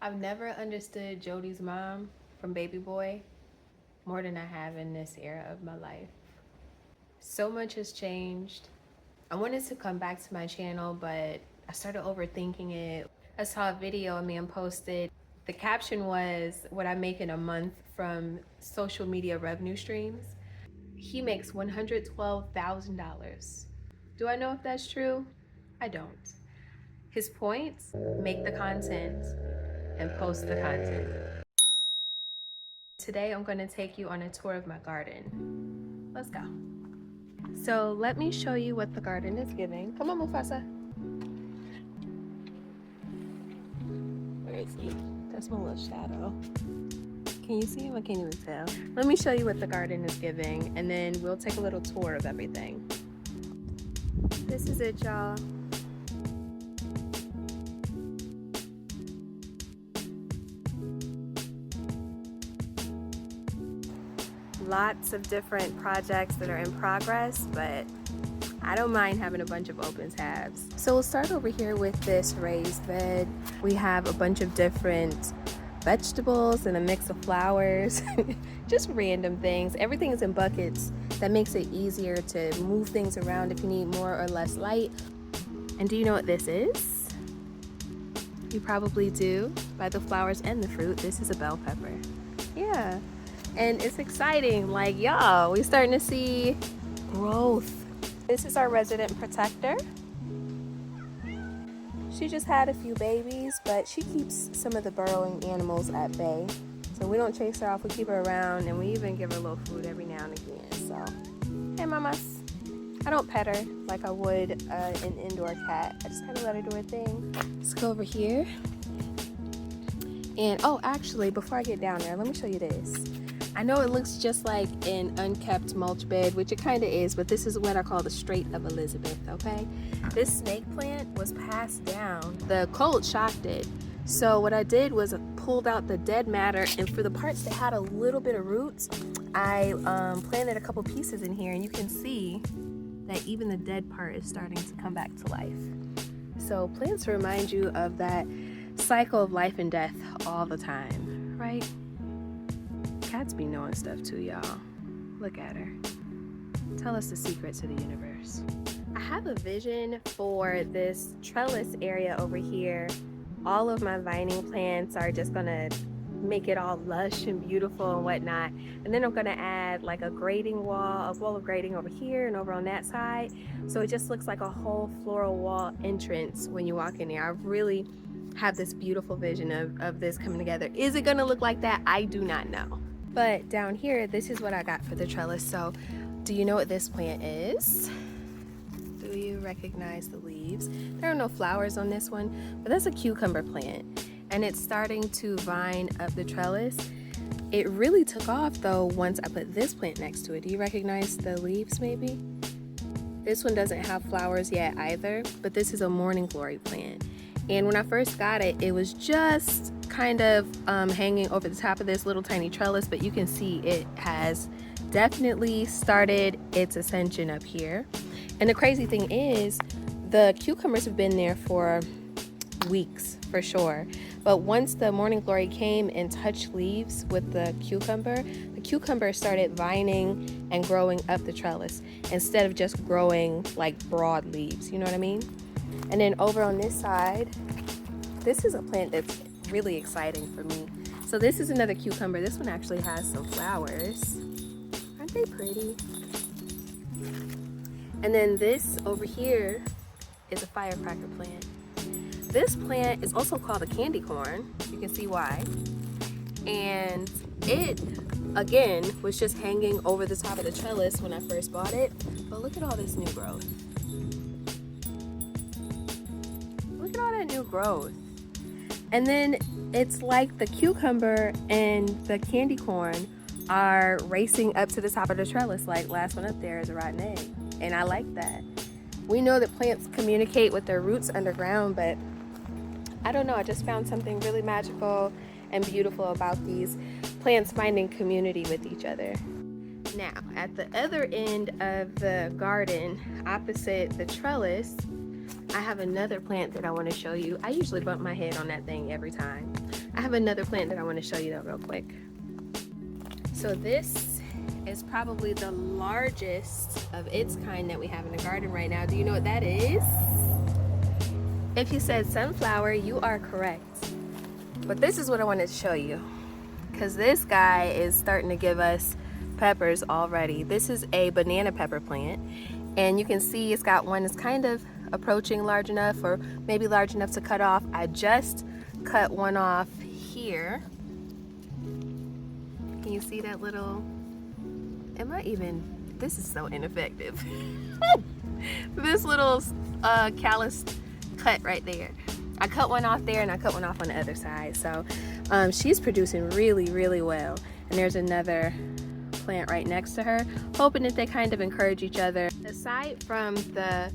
I've never understood Jody's mom from Baby Boy more than I have in this era of my life. So much has changed. I wanted to come back to my channel, but I started overthinking it. I saw a video a man posted. The caption was, what I make in a month from social media revenue streams. He makes $112,000. Do I know if that's true? I don't. His point, make the content and post the content. Today I'm going to take you on a tour of my garden. Let's go. So let me show you what the garden is giving. Come on, Mufasa. Where is he? That's my little shadow. Can you see him? I can't even tell. Let me show you what the garden is giving, and then we'll take a little tour of everything. This is it, y'all. Lots of different projects that are in progress, but I don't mind having a bunch of open tabs. So we'll start over here with this raised bed. We have a bunch of different vegetables and a mix of flowers, just random things. Everything is in buckets. That makes it easier to move things around if you need more or less light. And do you know what this is? You probably do, by the flowers and the fruit. This is a bell pepper. Yeah. And it's exciting, like y'all, we're starting to see growth. This is our resident protector. She just had a few babies, but she keeps some of the burrowing animals at bay. So we don't chase her off, we keep her around, and we even give her a little food every now and again. So, hey mamas. I don't pet her like I would an indoor cat. I just kind of let her do her thing. Let's go over here. And oh, actually, before I get down there, let me show you this. I know it looks just like an unkept mulch bed, which it kind of is, but this is what I call the Strait of Elizabeth, okay? This snake plant was passed down. The cold shocked it. So what I did was pulled out the dead matter, and for the parts that had a little bit of roots, I planted a couple pieces in here, and you can see that even the dead part is starting to come back to life. So plants remind you of that cycle of life and death all the time, right? Cats be knowing stuff too, y'all. Look at her. Tell us the secrets of the universe. I have a vision for this trellis area over here. All of my vining plants are just gonna make it all lush and beautiful and whatnot. And then I'm gonna add like a grading wall, a wall of grading over here and over on that side. So it just looks like a whole floral wall entrance when you walk in there. I really have this beautiful vision of this coming together. Is it gonna look like that? I do not know. But down here, this is what I got for the trellis. So do you know what this plant is? Do you recognize the leaves? There are no flowers on this one, but that's a cucumber plant. And it's starting to vine up the trellis. It really took off though once I put this plant next to it. Do you recognize the leaves maybe? This one doesn't have flowers yet either, but this is a morning glory plant. And when I first got it, it was just kind of hanging over the top of this little tiny trellis, but you can see it has definitely started its ascension up here. And the crazy thing is, the cucumbers have been there for weeks for sure. But once the morning glory came and touched leaves with the cucumber started vining and growing up the trellis instead of just growing like broad leaves, you know what I mean? And then over on this side, this is a plant that's really exciting for me. So this is another cucumber. This one actually has some flowers. Aren't they pretty? And then this over here is a firecracker plant. This plant is also called a candy corn. You can see why. And it, again, was just hanging over the top of the trellis when I first bought it. But look at all this new growth. Look at all that new growth. And then it's like the cucumber and the candy corn are racing up to the top of the trellis, like last one up there is a rotten egg. And I like that. We know that plants communicate with their roots underground, but I don't know, I just found something really magical and beautiful about these plants finding community with each other. Now, at the other end of the garden, opposite the trellis, I have another plant that I want to show you. I usually bump my head on that thing every time. I have another plant that I want to show you though real quick. So this is probably the largest of its kind that we have in the garden right now. Do you know what that is? If you said sunflower, you are correct. But this is what I wanted to show you, because this guy is starting to give us peppers already. This is a banana pepper plant, and you can see it's got one that's kind of approaching large enough, or maybe large enough to cut off. I just cut one off here. Can you see that little, this is so ineffective. This little calloused cut right there. I cut one off there and I cut one off on the other side. So she's producing really, really well. And there's another plant right next to her, hoping that they kind of encourage each other. Aside from the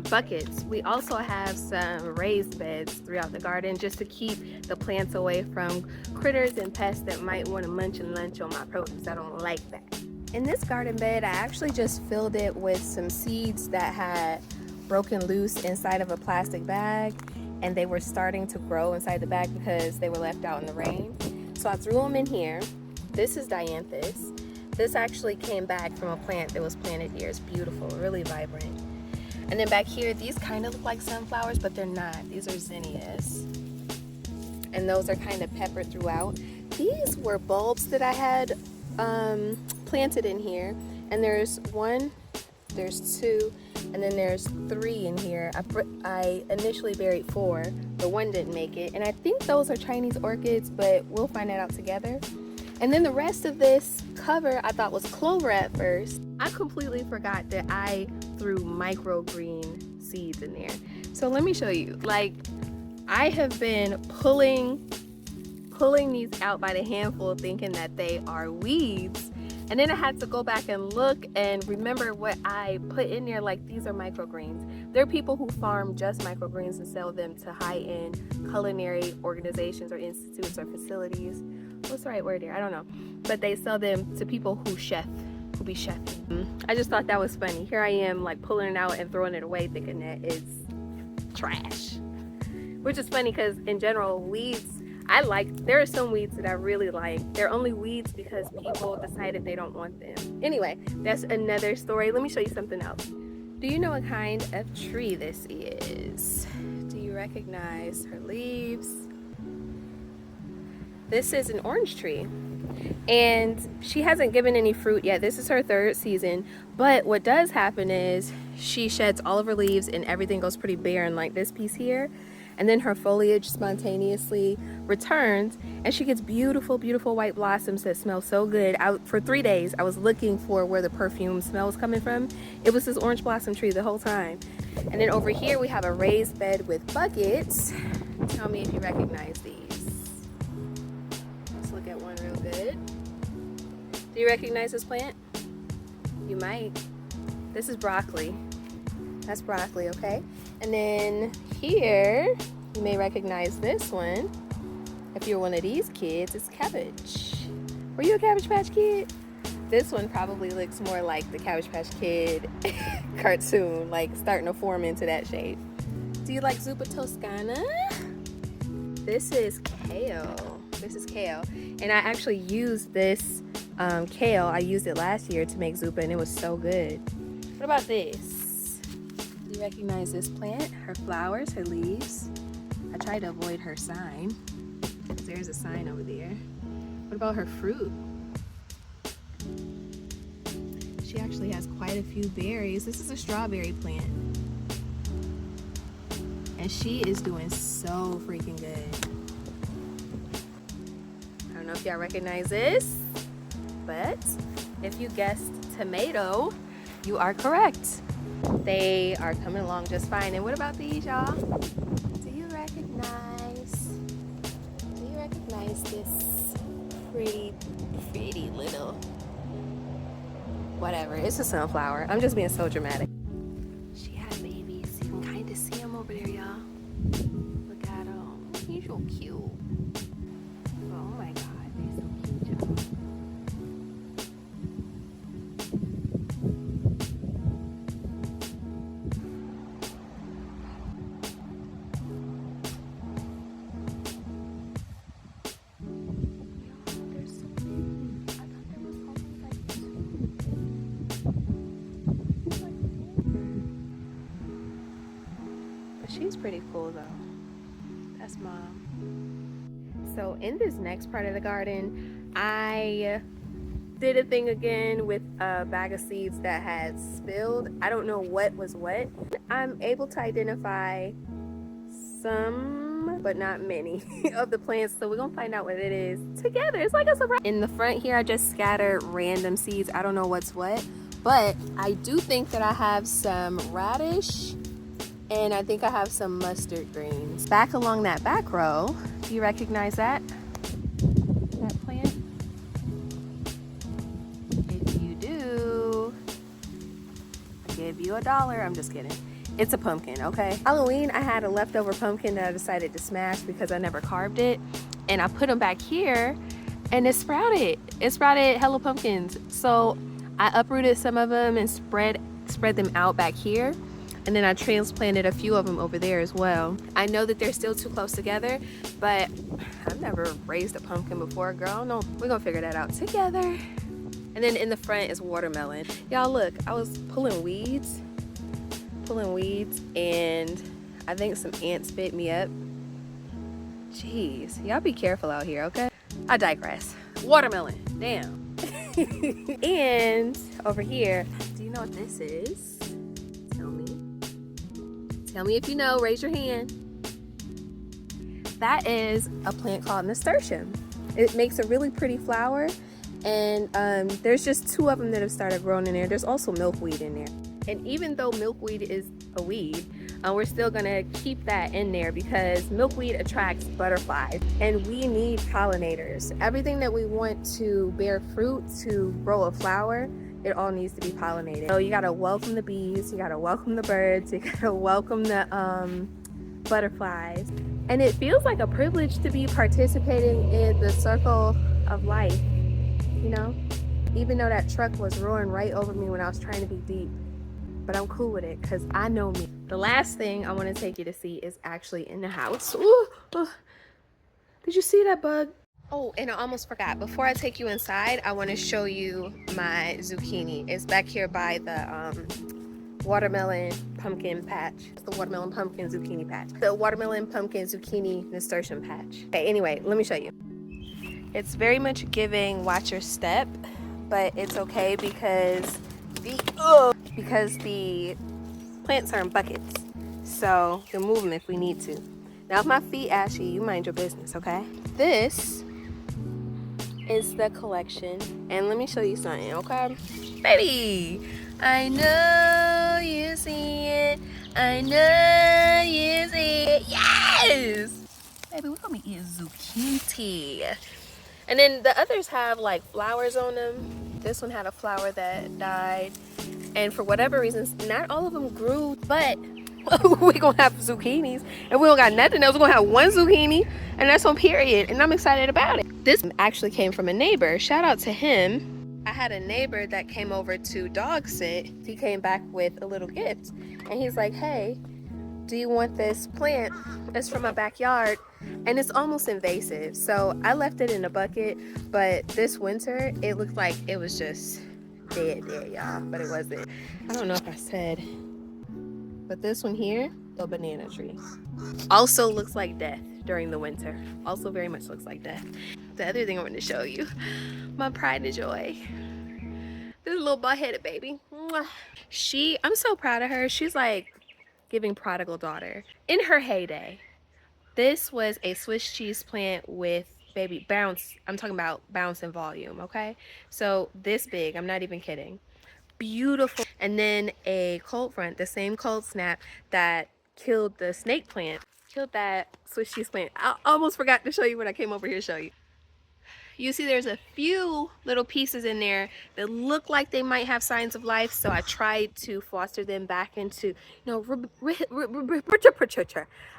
buckets, we also have some raised beds throughout the garden just to keep the plants away from critters and pests that might want to munch and lunch on my produce. I don't like that. In this garden bed, I actually just filled it with some seeds that had broken loose inside of a plastic bag, and they were starting to grow inside the bag because they were left out in the rain. So I threw them in here. This is dianthus. This actually came back from a plant that was planted here. It's beautiful, really vibrant. And then back here, these kind of look like sunflowers, but they're not. These are zinnias. And those are kind of peppered throughout. These were bulbs that I had planted in here. And there's one, there's two, and then there's three in here. I initially buried 4, but one didn't make it. And I think those are Chinese orchids, but we'll find that out together. And then the rest of this cover I thought was clover at first. I completely forgot that I threw microgreen seeds in there. So let me show you. Like, I have been pulling these out by the handful thinking that they are weeds. And then I had to go back and look and remember what I put in there, like these are microgreens. There are people who farm just microgreens and sell them to high-end culinary organizations or institutes or facilities. What's the right word there? I don't know. But they sell them to people who be chefing. I just thought that was funny. Here I am like pulling it out and throwing it away thinking that it's trash. Which is funny because in general, weeds, there are some weeds that I really like. They're only weeds because people decided they don't want them. Anyway, that's another story. Let me show you something else. Do you know what kind of tree this is? Do you recognize her leaves? This is an orange tree. And she hasn't given any fruit yet. This is her 3rd season. But what does happen is she sheds all of her leaves and everything goes pretty barren, like this piece here. And then her foliage spontaneously returns and she gets beautiful, beautiful white blossoms that smell so good. For 3 days, I was looking for where the perfume smell was coming from. It was this orange blossom tree the whole time. And then over here, we have a raised bed with buckets. Tell me if you recognize these. Let's look at one real good. Do you recognize this plant? You might. This is broccoli. That's broccoli, okay? And then here, you may recognize this one. If you're one of these kids, it's cabbage. Were you a Cabbage Patch Kid? This one probably looks more like the Cabbage Patch Kid cartoon, like starting to form into that shape. Do you like Zuppa Toscana? This is kale. This is kale. And I actually used this kale. I used it last year to make zuppa and it was so good. What about this? Do you recognize this plant? Her flowers, her leaves. I tried to avoid her sign. There's a sign over there. What about her fruit? She actually has quite a few berries. This is a strawberry plant. And she is doing so freaking good. I don't know if y'all recognize this, but if you guessed tomato, you are correct. They are coming along just fine. And what about these, y'all? Do you recognize this pretty little, whatever, it's a sunflower. I'm just being so dramatic. She had babies. You can kind of see them over there, y'all. Look at them. He's so cute. Oh my God, they're so cute, y'all. pretty cool though. That's Mom. So in this next part of the garden, I did a thing again with a bag of seeds that had spilled. I don't know what was what. I'm able to identify some, but not many of the plants, so we're gonna find out what it is together. It's like a surprise. In the front here, I just scattered random seeds. I don't know what's what, but I do think that I have some radish, and I think I have some mustard greens. Back along that back row, do you recognize that plant? If you do, I'll give you $1. I'm just kidding. It's a pumpkin, okay? Halloween, I had a leftover pumpkin that I decided to smash because I never carved it. And I put them back here and it sprouted. It sprouted hella pumpkins. So I uprooted some of them and spread them out back here. And then I transplanted a few of them over there as well. I know that they're still too close together, but I've never raised a pumpkin before, girl. No, we're gonna figure that out together. And then in the front is watermelon. Y'all look, I was pulling weeds and I think some ants bit me up. Jeez, y'all be careful out here, okay? I digress. Watermelon, damn. And over here, do you know what this is? Tell me if you know, raise your hand. That is a plant called nasturtium. It makes a really pretty flower, and there's just 2 of them that have started growing in there. There's also milkweed in there. And even though milkweed is a weed, we're still gonna keep that in there because milkweed attracts butterflies and we need pollinators. Everything that we want to bear fruit, to grow a flower, it all needs to be pollinated. So you gotta welcome the bees, you gotta welcome the birds, you gotta welcome the butterflies. And it feels like a privilege to be participating in the circle of life, you know? Even though that truck was roaring right over me when I was trying to be deep. But I'm cool with it because I know me. The last thing I want to take you to see is actually in the house. Ooh, oh. Did you see that bug? Oh, and I almost forgot. Before I take you inside, I want to show you my zucchini. It's back here by the watermelon pumpkin patch. It's the watermelon pumpkin zucchini patch. The watermelon pumpkin zucchini nasturtium patch. Okay, anyway, let me show you. It's very much giving watch your step, but it's okay because the plants are in buckets, so you can move them if we need to. Now if my feet ashy, you mind your business, okay? This is the collection, and let me show you something, okay? Baby, I know you see it, I know you see it, yes! Baby, we're gonna be eating zucchini. And then the others have like flowers on them. This one had a flower that died. And for whatever reasons, not all of them grew, but we're gonna have zucchinis. And we don't got nothing else. We're gonna have one zucchini, and that's on period. And I'm excited about it. This actually came from a neighbor. Shout out to him. I had a neighbor that came over to dog sit. He came back with a little gift. And he's like, hey, do you want this plant? It's from my backyard. And it's almost invasive. So I left it in a bucket. But this winter, it looked like it was just dead, y'all, but it wasn't. I don't know if I said, but this one here, the banana tree, also looks like death during the winter. Also very much looks like death. The other thing I want to show you, my pride and joy, this little butt-headed baby. I'm so proud of her. She's like giving prodigal daughter. In her heyday, this was a Swiss cheese plant with baby bounce. I'm talking about bounce in volume, okay? So this big, I'm not even kidding. Beautiful. And then a cold front, the same cold snap that killed the snake plant, killed that Swiss cheese plant. I almost forgot to show you when I came over here to show you. You see there's a few little pieces in there that look like they might have signs of life, so I tried to foster them back into, I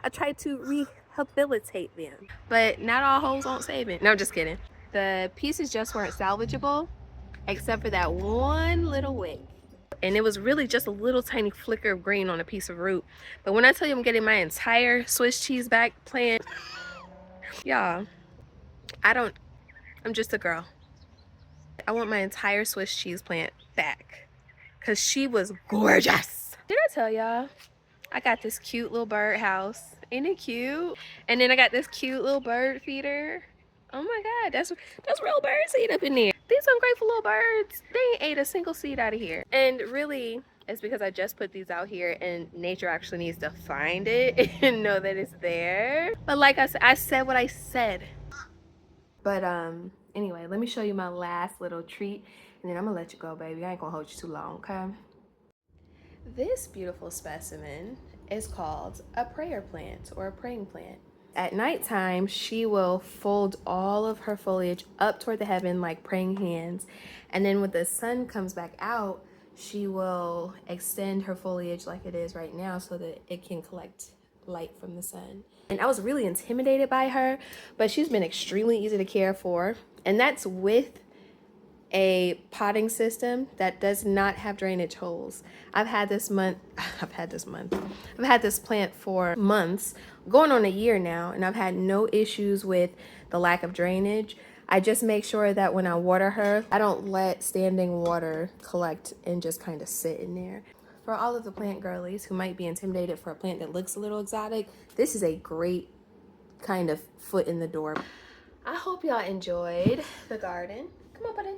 tried to rehabilitate them. But not all holes won't save it. No, I'm just kidding. The pieces just weren't salvageable, except for that one little wick. And it was really just a little tiny flicker of green on a piece of root. But when I tell you I'm getting my entire Swiss cheese back plant, y'all, I'm just a girl. I want my entire Swiss cheese plant back because she was gorgeous. Did I tell y'all I got this cute little bird house. Ain't it cute? And then I got this cute little bird feeder. Oh my god, that's real bird seed up in there. These ungrateful little birds, they ain't ate a single seed out of here. And really, it's because I just put these out here and nature actually needs to find it and know that it's there. But like I said what I said. But anyway, let me show you my last little treat and then I'm gonna let you go, baby. I ain't gonna hold you too long, okay? This beautiful specimen is called a prayer plant or a praying plant. At nighttime, she will fold all of her foliage up toward the heaven like praying hands. And then when the sun comes back out, she will extend her foliage like it is right now so that it can collect light from the sun. And I was really intimidated by her, but she's been extremely easy to care for. And that's with a potting system that does not have drainage holes. I've had this plant for months, going on a year now, and I've had no issues with the lack of drainage. I just make sure that when I water her, I don't let standing water collect and just kind of sit in there. For all of the plant girlies who might be intimidated for a plant that looks a little exotic, this is a great kind of foot in the door. I hope y'all enjoyed the garden. Come on, Puddin'.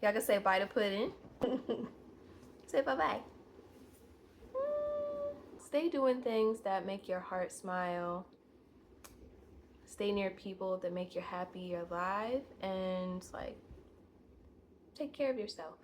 Y'all can say bye to Puddin'. Say bye-bye. Stay doing things that make your heart smile. Stay near people that make you happy, you're alive, and like take care of yourself.